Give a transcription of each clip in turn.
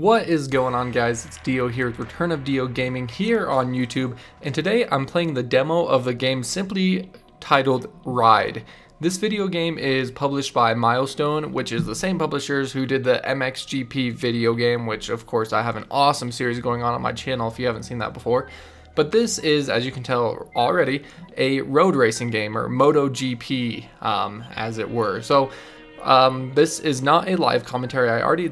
What is going on, guys? It's DeeO here with Return of DeeO Gaming here on YouTube, and today I'm playing the demo of the game simply titled Ride. This video game is published by Milestone, which is the same publishers who did the MXGP video game, which of course I have an awesome series going on my channel if you haven't seen that before. But this is, as you can tell already, a road racing game, or MotoGP, as it were. So this is not a live commentary. I already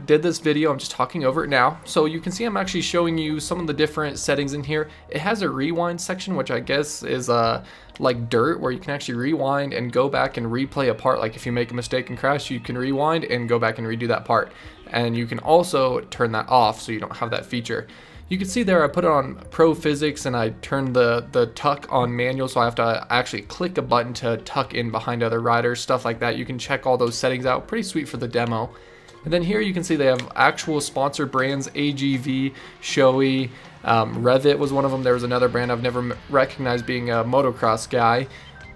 did this video. I'm just talking over it now. So you can see I'm actually showing you some of the different settings in here. It has a rewind section, which I guess is like dirt, where you can actually rewind and go back and replay a part. Like if you make a mistake and crash, you can rewind and go back and redo that part. And you can also turn that off so you don't have that feature. You can see there I put it on Pro Physics and I turned the tuck on manual, so I have to actually click a button to tuck in behind other riders, stuff like that. You can check all those settings out. Pretty sweet for the demo. And then here you can see they have actual sponsor brands, AGV, Shoei, Revit was one of them. There was another brand I've never recognized being a motocross guy.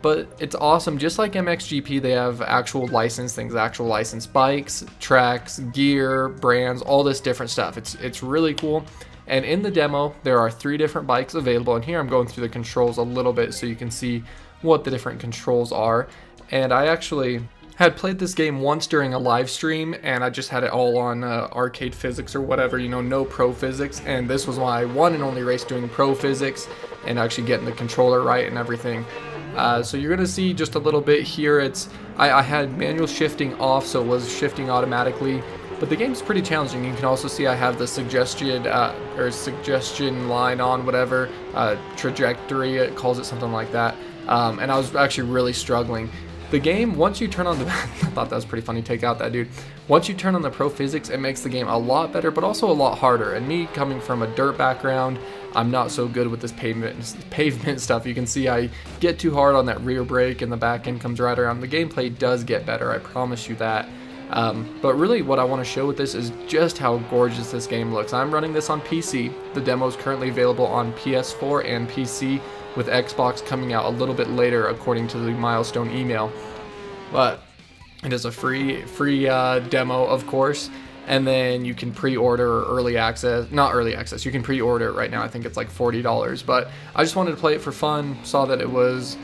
But it's awesome. Just like MXGP, they have actual licensed things, actual licensed bikes, tracks, gear, brands, all this different stuff. It's really cool. And in the demo, there are 3 different bikes available. And here I'm going through the controls a little bit so you can see what the different controls are. And I actually had played this game once during a live stream, and I just had it all on arcade physics or whatever, you know, no pro physics. And this was my one and only race doing pro physics and actually getting the controller right and everything. So you're gonna see just a little bit here. I had manual shifting off, so it was shifting automatically. But the game's pretty challenging. You can also see I have the suggestion line on, whatever, trajectory, it calls it something like that. And I was actually really struggling. The game, once you turn on the, I thought that was pretty funny, take out that dude. Once you turn on the pro physics, it makes the game a lot better, but also a lot harder. And me coming from a dirt background, I'm not so good with this pavement stuff. You can see I get too hard on that rear brake and the back end comes right around. The gameplay does get better, I promise you that. But really what I want to show with this is just how gorgeous this game looks. I'm running this on PC. The demo is currently available on PS4 and PC, with Xbox coming out a little bit later according to the Milestone email. But it is a free demo, of course, and then you can pre-order early access, not early access, you can pre-order it right now. I think it's like $40, but I just wanted to play it for fun, saw that it was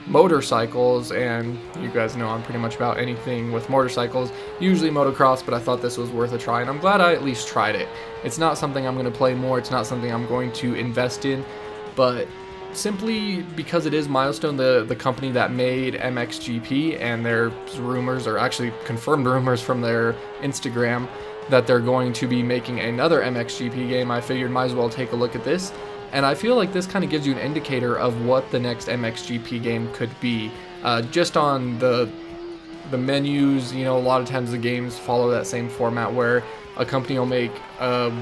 motorcycles, and you guys know I'm pretty much about anything with motorcycles, usually motocross, but I thought this was worth a try, and I'm glad I at least tried it. It's not something I'm going to play more, it's not something I'm going to invest in, but simply because it is Milestone, the company that made MXGP, and there's rumors, or actually confirmed rumors from their Instagram, that they're going to be making another MXGP game, I figured might as well take a look at this. And I feel like this kind of gives you an indicator of what the next MXGP game could be. Just on the menus, you know, a lot of times the games follow that same format where a company will make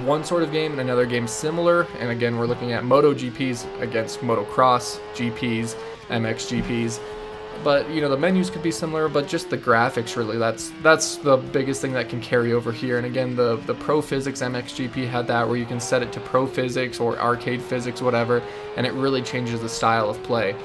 one sort of game and another game similar. And again, we're looking at MotoGPs against motocross GPs, MXGPs. But you know, the menus could be similar, but just the graphics, really, that's the biggest thing that can carry over here. And again, the Pro Physics MXGP had that, where you can set it to Pro Physics or Arcade Physics, whatever, and it really changes the style of play.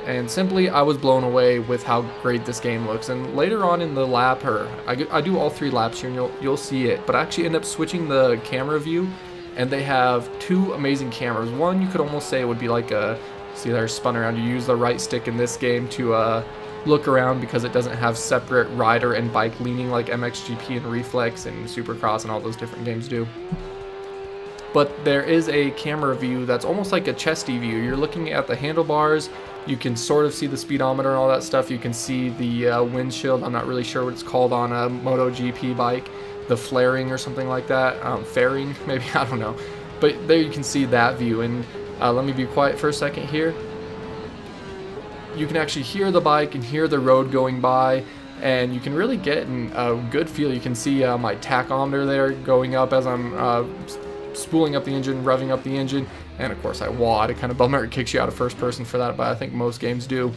And simply, I was blown away with how great this game looks. And later on in the lap, I do all 3 laps here, and you'll see it, but I actually end up switching the camera view, and they have 2 amazing cameras. One, you could almost say it would be like a, see there, spun around. You use the right stick in this game to look around, because it doesn't have separate rider and bike leaning like MXGP and Reflex and Supercross and all those different games do. But there is a camera view that's almost like a chesty view. You're looking at the handlebars, you can sort of see the speedometer and all that stuff, you can see the windshield, I'm not really sure what it's called on a MotoGP bike, the flaring or something like that, fairing maybe, I don't know. But there you can see that view, and let me be quiet for a second here. You can actually hear the bike and hear the road going by, and you can really get a good feel. You can see my tachometer there going up as I'm spooling up the engine, revving up the engine, and of course I WOD. It kind of bummer it kicks you out of first person for that, but I think most games do.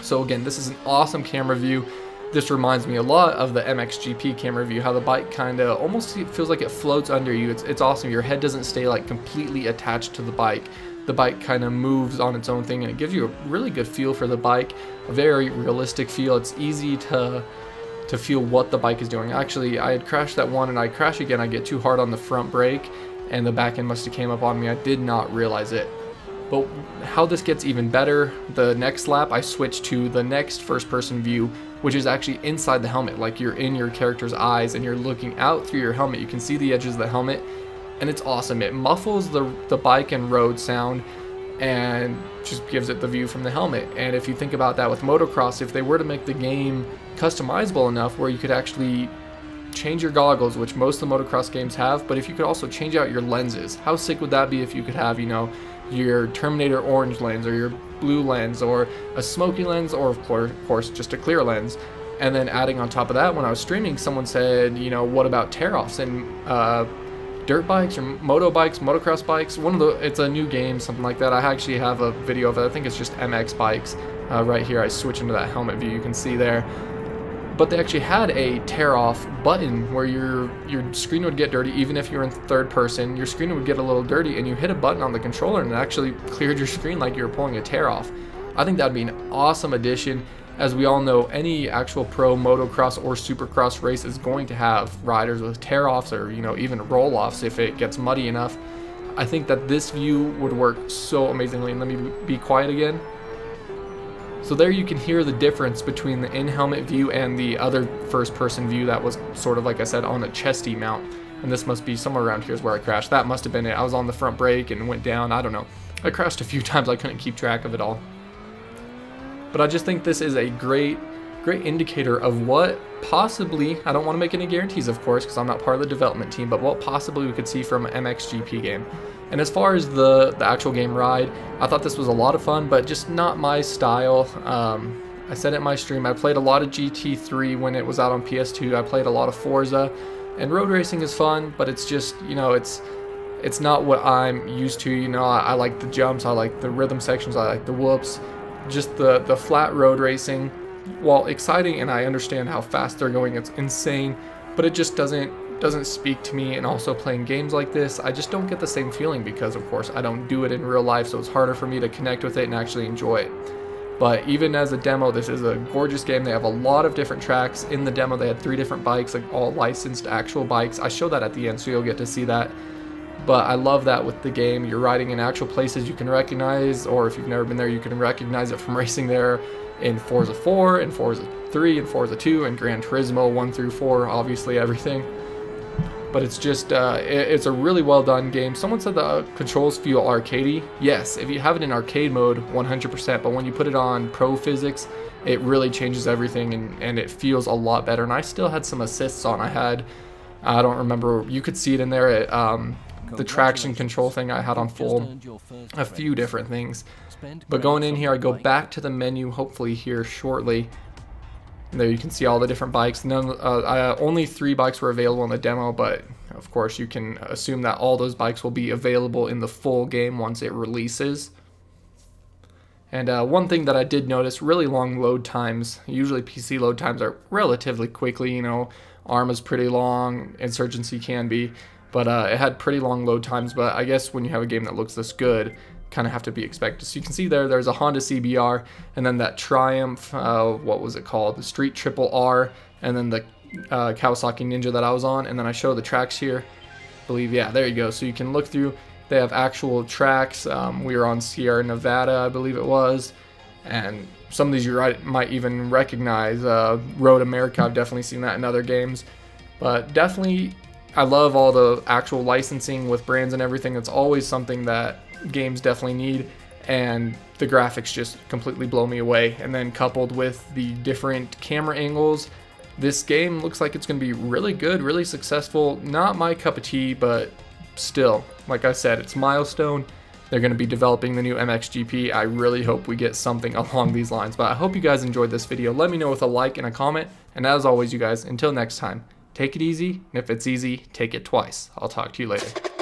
So again, this is an awesome camera view. This reminds me a lot of the MXGP camera view, how the bike kind of almost feels like it floats under you. It's awesome. Your head doesn't stay like completely attached to the bike. The bike kind of moves on its own thing, and it gives you a really good feel for the bike, a very realistic feel. It's easy to to feel what the bike is doing. Actually, I had crashed that one and I crash again, I get too hard on the front brake and the back end must have came up on me. I did not realize it. But how this gets even better, the next lap I switched to the next first person view, which is actually inside the helmet. Like you're in your character's eyes and you're looking out through your helmet. You can see the edges of the helmet and it's awesome. It muffles the bike and road sound and just gives it the view from the helmet. And if you think about that with motocross, if they were to make the game customizable enough where you could actually change your goggles, which most of the motocross games have, but if you could also change out your lenses, how sick would that be if you could have, you know, your Terminator orange lens or your blue lens or a smoky lens or of course just a clear lens. And then adding on top of that, when I was streaming, someone said, you know, what about tear-offs and dirt bikes or moto bikes, motocross bikes? It's a new game, something like that. I actually have a video of it. I think it's just MX bikes. Right here I switch into that helmet view, you can see there. But they actually had a tear-off button where your screen would get dirty. Even if you're in third person, your screen would get a little dirty and you hit a button on the controller and it actually cleared your screen like you were pulling a tear-off. I think that would be an awesome addition. As we all know, any actual pro motocross or supercross race is going to have riders with tear-offs or, you know, even roll-offs if it gets muddy enough. I think that this view would work so amazingly. And let me be quiet again. So there you can hear the difference between the in-helmet view and the other first-person view that was sort of, like I said, on the chesty mount. And this must be somewhere around here is where I crashed. That must have been it. I was on the front brake and went down. I don't know. I crashed a few times. I couldn't keep track of it all. But I just think this is a great indicator of what possibly, I don't want to make any guarantees, of course, because I'm not part of the development team, but what possibly we could see from an MXGP game. And as far as the actual game Ride, I thought this was a lot of fun, but just not my style. I said it in my stream, I played a lot of GT3 when it was out on PS2. I played a lot of Forza, and road racing is fun, but it's just, you know, it's not what I'm used to. You know, I like the jumps, I like the rhythm sections, I like the whoops. Just the flat road racing, while exciting, and I understand how fast they're going, it's insane, but it just doesn't speak to me. And also playing games like this, I just don't get the same feeling because, of course, I don't do it in real life, so it's harder for me to connect with it and actually enjoy it. But even as a demo, this is a gorgeous game. They have a lot of different tracks. In the demo, they had 3 different bikes, like all licensed actual bikes. I show that at the end, so you'll get to see that. But I love that with the game, you're riding in actual places you can recognize, or if you've never been there, you can recognize it from racing there in Forza 4, and Forza 3, and Forza 2, and Gran Turismo 1 through 4, obviously everything. But it's just, it's a really well done game. Someone said the controls feel arcadey. Yes, if you have it in arcade mode, 100%, but when you put it on pro physics, it really changes everything, and it feels a lot better. And I still had some assists on. I don't remember, you could see it in there, the traction control thing I had on full, a few different things. But going in here, I go back to the menu, hopefully here shortly. And there you can see all the different bikes. Only 3 bikes were available in the demo, but of course you can assume that all those bikes will be available in the full game once it releases. And one thing that I did notice, really long load times. Usually PC load times are relatively quickly, you know, ARM is pretty long, Insurgency can be. But it had pretty long load times, but I guess when you have a game that looks this good, kind of have to be expected. So you can see there's a Honda CBR, and then that Triumph, what was it called? The Street Triple R, and then the Kawasaki Ninja that I was on, and then I show the tracks here. I believe, yeah, there you go. So you can look through, they have actual tracks. We were on Sierra Nevada, I believe it was, and some of these you might even recognize. Road America, I've definitely seen that in other games, but definitely I love all the actual licensing with brands and everything. It's always something that games definitely need, and the graphics just completely blow me away. And then coupled with the different camera angles, this game looks like it's going to be really good, really successful. Not my cup of tea, but still, like I said, it's milestone. They're going to be developing the new MXGP. I really hope we get something along these lines. But I hope you guys enjoyed this video. Let me know with a like and a comment. And as always, you guys, until next time, take it easy, and if it's easy, take it twice. I'll talk to you later.